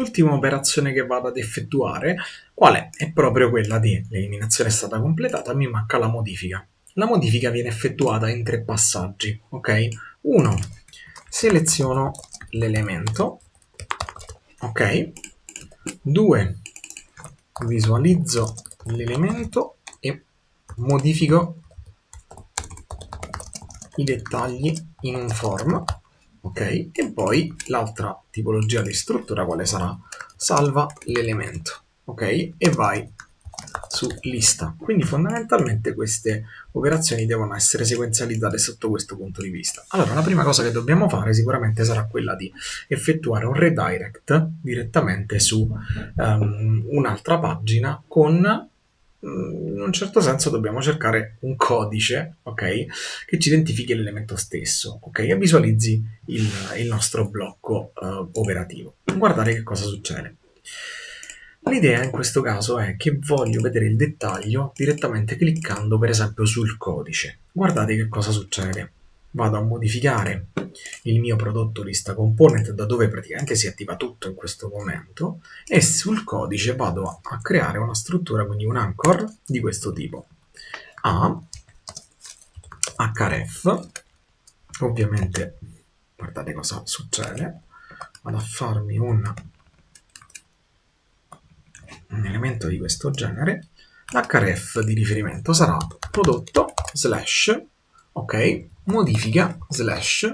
l'ultima operazione che vado ad effettuare, qual è? È proprio quella di l'eliminazione è stata completata, mi manca la modifica. La modifica viene effettuata in 3 passaggi, ok? 1. Seleziono l'elemento, ok? 2. Visualizzo l'elemento e modifico i dettagli in un form, ok? E poi l'altra tipologia di struttura quale sarà? Salva l'elemento, ok? E vai su lista. Quindi fondamentalmente queste operazioni devono essere sequenzializzate sotto questo punto di vista. Allora, la prima cosa che dobbiamo fare sicuramente sarà quella di effettuare un redirect direttamente su un'altra pagina con in un certo senso dobbiamo cercare un codice, ok, che ci identifichi l'elemento stesso, ok, e visualizzi il nostro blocco operativo. Guardate che cosa succede. L'idea in questo caso è che voglio vedere il dettaglio direttamente cliccando per esempio sul codice. Guardate che cosa succede. Vado a modificare il mio prodotto lista component da dove praticamente si attiva tutto in questo momento e sul codice vado a creare una struttura, quindi un anchor di questo tipo. A href, ovviamente guardate cosa succede, vado a farmi un elemento di questo genere, l'href di riferimento sarà prodotto slash, ok, modifica slash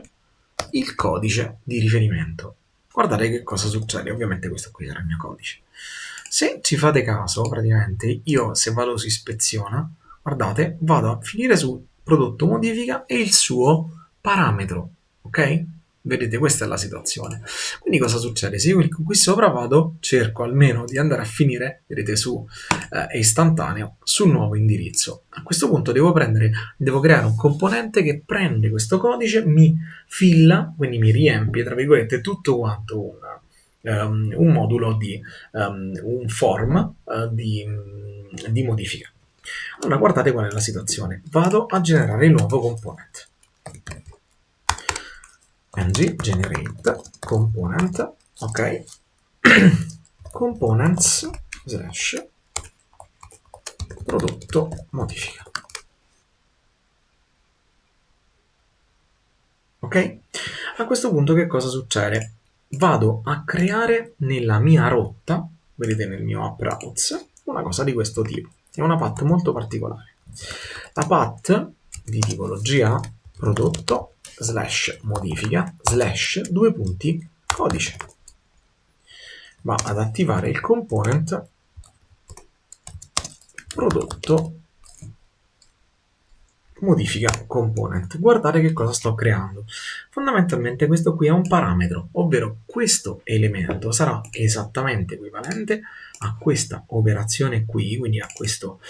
il codice di riferimento. Guardate che cosa succede, ovviamente questo qui sarà il mio codice. Se ci fate caso, praticamente, io se vado su ispeziona, guardate, vado a finire su prodotto modifica e il suo parametro, ok? Vedete, questa è la situazione. Quindi cosa succede? Se io clicco qui sopra vado, cerco almeno di andare a finire, vedete su, è istantaneo, sul nuovo indirizzo. A questo punto devo creare un componente che prende questo codice, mi filla, quindi mi riempie, tra virgolette, tutto quanto un modulo di un form di modifica. Allora, guardate qual è la situazione. Vado a generare il nuovo component. ng generate component, ok, components slash prodotto modifica, ok. A questo punto che cosa succede? Vado a creare nella mia rotta, vedete nel mio app routes, una cosa di questo tipo. È una path molto particolare. La path di tipologia prodotto slash modifica slash 2 punti codice. Va ad attivare il component prodotto modifica component. Guardate che cosa sto creando. Fondamentalmente questo qui è un parametro, ovvero questo elemento sarà esattamente equivalente a questa operazione qui, quindi a questo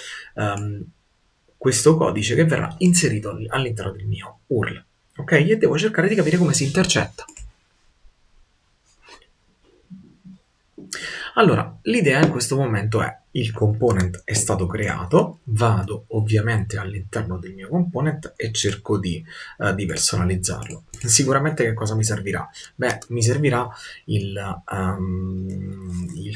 codice che verrà inserito all'interno del mio URL. Ok? E devo cercare di capire come si intercetta. Allora, l'idea in questo momento è il component è stato creato, vado ovviamente all'interno del mio component e cerco di personalizzarlo. Sicuramente che cosa mi servirà? Beh, mi servirà il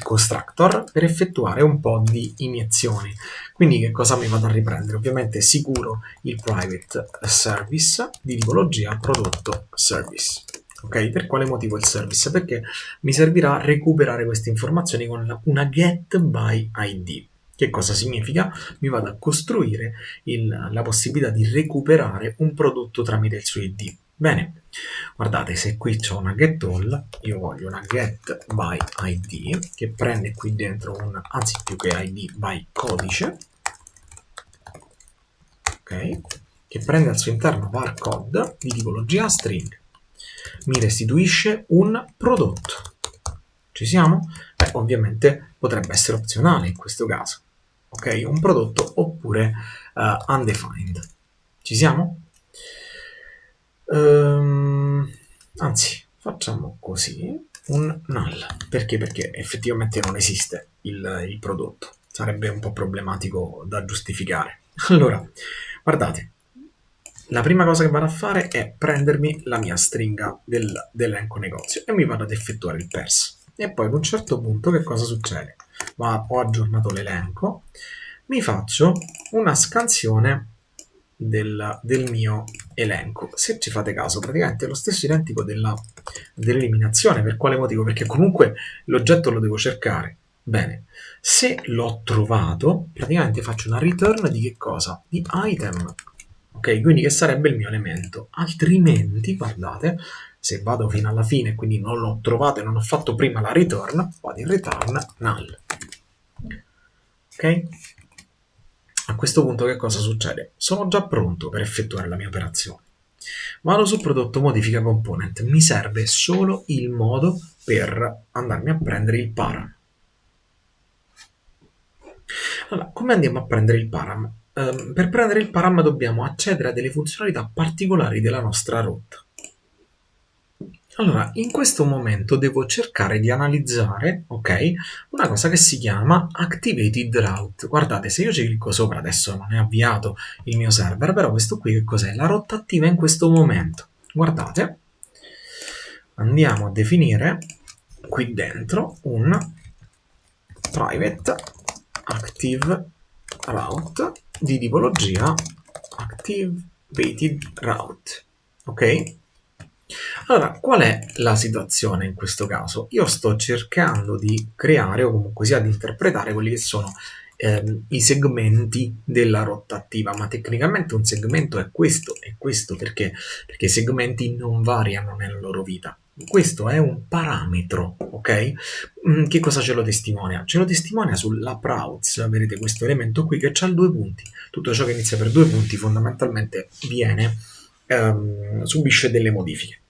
constructor per effettuare un po' di iniezioni. Quindi che cosa mi vado a riprendere? Ovviamente sicuro il private service di tipologia prodotto service. Ok, per quale motivo il service? Perché mi servirà a recuperare queste informazioni con una get by ID. Che cosa significa? Mi vado a costruire la possibilità di recuperare un prodotto tramite il suo ID. Bene, guardate, se qui c'è una get all, io voglio una get by ID che prende qui dentro anzi più che ID by codice, ok, che prende al suo interno var code di tipologia string. Mi restituisce un prodotto. Ci siamo? Beh, ovviamente potrebbe essere opzionale in questo caso. Ok? Un prodotto oppure undefined. Ci siamo? Anzi, facciamo così, un null. Perché? Perché effettivamente non esiste il prodotto. Sarebbe un po' problematico da giustificare. Allora, guardate, la prima cosa che vado a fare è prendermi la mia stringa dell'elenco negozio e mi vado ad effettuare il parse. e poi ad un certo punto che cosa succede? Ho aggiornato l'elenco, mi faccio una scansione del mio elenco. Se ci fate caso, praticamente è lo stesso identico dell'eliminazione. Per quale motivo? Perché comunque l'oggetto lo devo cercare. Bene, se l'ho trovato, praticamente faccio una return di che cosa? Di item. Ok, quindi che sarebbe il mio elemento. Altrimenti, guardate, se vado fino alla fine, quindi non l'ho trovato e non ho fatto prima la return, vado in return null. Ok? A questo punto che cosa succede? Sono già pronto per effettuare la mia operazione. Vado su prodotto modifica component, mi serve solo il modo per andarmi a prendere il param. Allora, come andiamo a prendere il param? Per prendere il param dobbiamo accedere a delle funzionalità particolari della nostra rotta. Allora, in questo momento devo cercare di analizzare, ok, una cosa che si chiama Activated Route. Guardate, se io ci clicco sopra, adesso non è avviato il mio server, però questo qui che cos'è? La rotta attiva in questo momento. Guardate, andiamo a definire qui dentro un private active route di tipologia activated route, ok? Allora, qual è la situazione in questo caso? Io sto cercando di creare o comunque sia di interpretare quelli che sono i segmenti della rotta attiva, ma tecnicamente un segmento è questo e questo perché i segmenti non variano nella loro vita. Questo è un parametro, ok? Che cosa ce lo testimonia? Ce lo testimonia sulla Prouds, vedete questo elemento qui che ha 2 punti. Tutto ciò che inizia per 2 punti fondamentalmente subisce delle modifiche.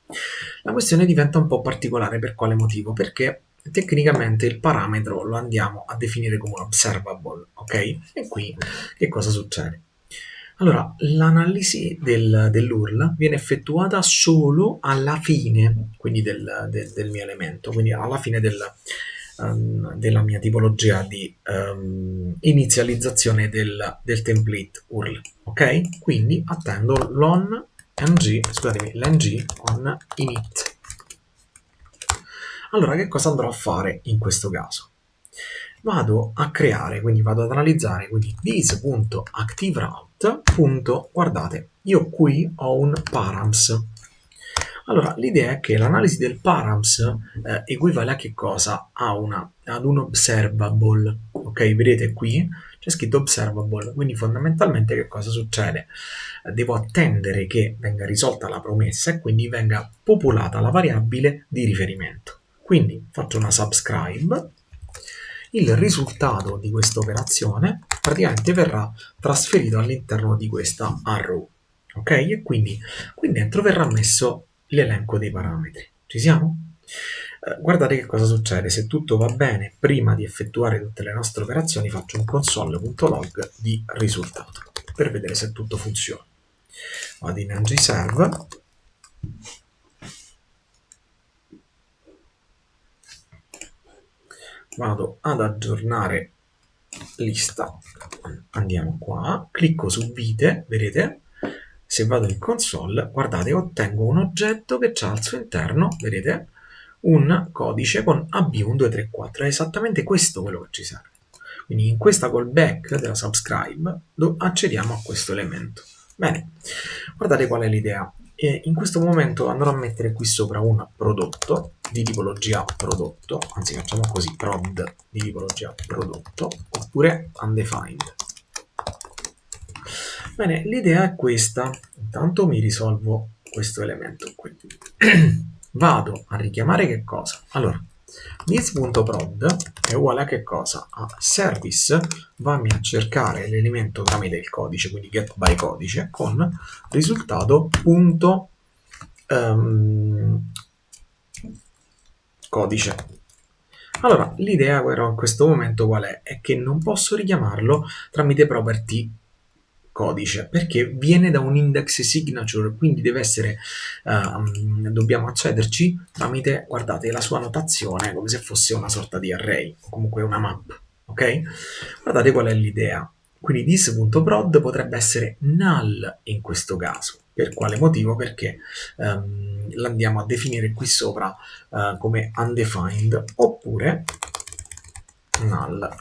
La questione diventa un po' particolare per quale motivo? Perché tecnicamente il parametro lo andiamo a definire come un observable, ok? E qui che cosa succede? Allora, l'analisi dell'URL viene effettuata solo alla fine, quindi del mio elemento, quindi alla fine della mia tipologia di inizializzazione del template URL, ok? Quindi attendo l'ng on init. Allora, che cosa andrò a fare in questo caso? Vado a creare, quindi vado ad analizzare, quindi this.activeroute. Guardate, io qui ho un params. Allora, l'idea è che l'analisi del params equivale a che cosa? Ad un observable. Ok, vedete qui c'è scritto observable, quindi fondamentalmente che cosa succede? Devo attendere che venga risolta la promessa e quindi venga popolata la variabile di riferimento. Quindi faccio una subscribe, il risultato di questa operazione praticamente verrà trasferito all'interno di questa arrow, ok? E quindi qui dentro verrà messo l'elenco dei parametri. Ci siamo? Guardate che cosa succede, se tutto va bene, prima di effettuare tutte le nostre operazioni faccio un console.log di risultato per vedere se tutto funziona. Vado in ngserve, vado ad aggiornare lista, andiamo qua, clicco su vite, vedete? Se vado in console, guardate, ottengo un oggetto che ha al suo interno, vedete, un codice con AB1234, è esattamente questo quello che ci serve. Quindi in questa callback della subscribe accediamo a questo elemento. Bene, guardate qual è l'idea. In questo momento andrò a mettere qui sopra un prodotto di tipologia prodotto, anzi facciamo così, prod di tipologia prodotto, oppure undefined. Bene, l'idea è questa. Intanto mi risolvo questo elemento qui. Vado a richiamare che cosa? Allora, this.prod è uguale a che cosa? A service, vammi a cercare l'elemento tramite il codice, quindi get by codice, con risultato punto codice. Allora, l'idea però in questo momento qual è? È che non posso richiamarlo tramite property codice perché viene da un index signature, quindi deve essere dobbiamo accederci tramite, guardate, la sua notazione come se fosse una sorta di array o comunque una map, ok? Guardate qual è l'idea. Quindi this.prod potrebbe essere null in questo caso. Per quale motivo? Perché l'andiamo a definire qui sopra come undefined oppure null.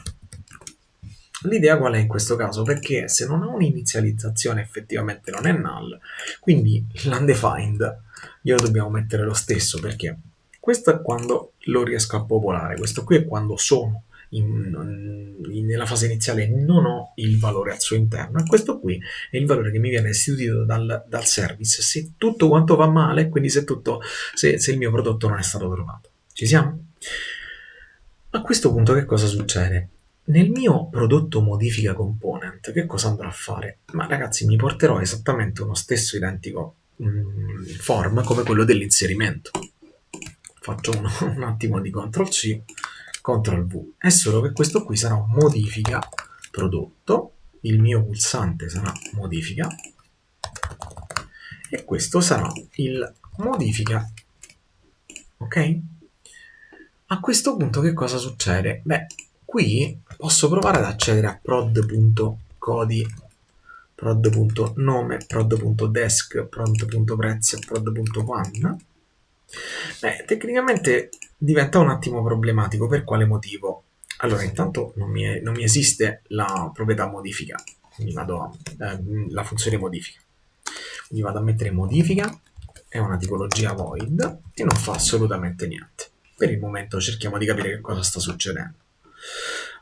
L'idea qual è in questo caso? Perché se non ha un'inizializzazione effettivamente non è null, quindi l'undefined glielo dobbiamo mettere lo stesso, perché questo è quando lo riesco a popolare, questo qui è quando sono nella fase iniziale non ho il valore al suo interno, e questo qui è il valore che mi viene istituito dal service se tutto quanto va male, quindi se il mio prodotto non è stato trovato. Ci siamo? A questo punto che cosa succede? Nel mio prodotto modifica component, che cosa andrò a fare? Ma ragazzi, mi porterò esattamente uno stesso identico form come quello dell'inserimento. Faccio un attimo di CTRL C, CTRL V. È solo che questo qui sarà un modifica prodotto, il mio pulsante sarà modifica, e questo sarà il modifica. Ok? A questo punto che cosa succede? Beh, qui posso provare ad accedere a prod.codi, prod.nome, prod.desk, prod.prezzo, prod.one. Beh, tecnicamente diventa un attimo problematico. Per quale motivo? Allora, intanto non mi esiste la proprietà modifica, quindi vado a la funzione modifica. Quindi vado a mettere modifica, è una tipologia void e non fa assolutamente niente. Per il momento cerchiamo di capire che cosa sta succedendo.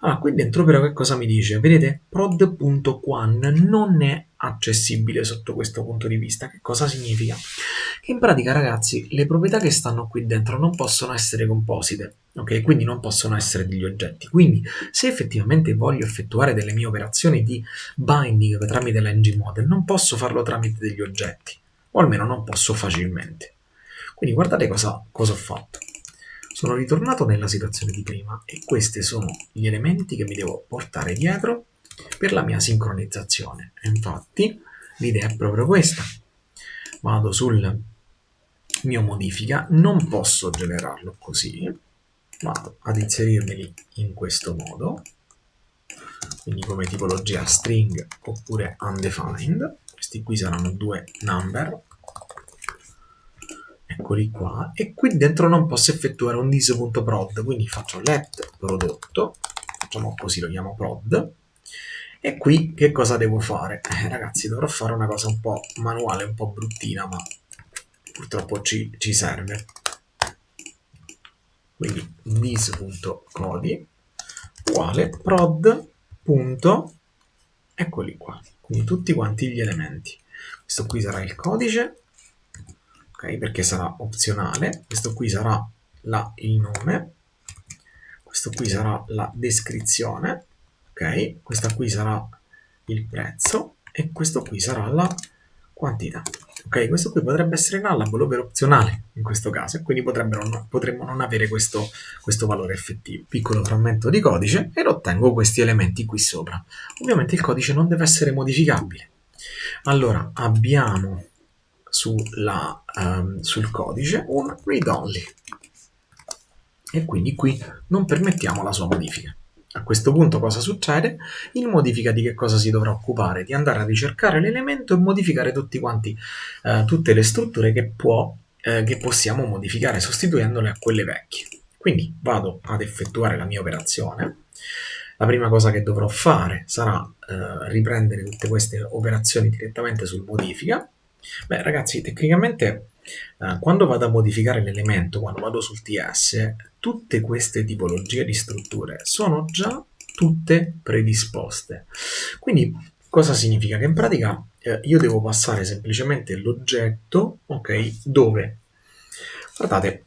Ah, qui dentro però che cosa mi dice? Vedete, prod.quan non è accessibile sotto questo punto di vista. Che cosa significa? Che in pratica, ragazzi, le proprietà che stanno qui dentro non possono essere composite, ok? Quindi non possono essere degli oggetti. Quindi se effettivamente voglio effettuare delle mie operazioni di binding tramite l'engine model, non posso farlo tramite degli oggetti, o almeno non posso facilmente. Quindi guardate cosa ho fatto. Sono ritornato nella situazione di prima e questi sono gli elementi che mi devo portare dietro per la mia sincronizzazione. E infatti l'idea è proprio questa. Vado sul mio modifica, non posso generarlo così, vado ad inserirmeli in questo modo, quindi come tipologia string oppure undefined. Questi qui saranno due number, eccoli qua, e qui dentro non posso effettuare un dis.prod, quindi faccio let prodotto, facciamo così, lo chiamo prod, e qui che cosa devo fare? Ragazzi, dovrò fare una cosa un po' manuale, un po' bruttina, ma purtroppo ci serve. Quindi dis.codi uguale prod. Eccoli qua, quindi tutti quanti gli elementi. Questo qui sarà il codice, ok, perché sarà opzionale. Questo qui sarà il nome, questo qui sarà la descrizione, ok, questa qui sarà il prezzo e questo qui sarà la quantità. Ok, questo qui potrebbe essere nullable, ovvero opzionale in questo caso, e quindi potremmo non avere questo valore effettivo. Piccolo frammento di codice ed ottengo questi elementi qui sopra. Ovviamente il codice non deve essere modificabile. Allora abbiamo sul codice un read only e quindi qui non permettiamo la sua modifica. A questo punto cosa succede? Il modifica di che cosa si dovrà occupare? Di andare a ricercare l'elemento e modificare tutte le strutture che possiamo modificare sostituendole a quelle vecchie. Quindi vado ad effettuare la mia operazione. La prima cosa che dovrò fare sarà riprendere tutte queste operazioni direttamente sul modifica. Beh, ragazzi, tecnicamente quando vado a modificare l'elemento, quando vado sul TS, tutte queste tipologie di strutture sono già tutte predisposte. Quindi cosa significa? Che in pratica io devo passare semplicemente l'oggetto, ok, dove? Guardate,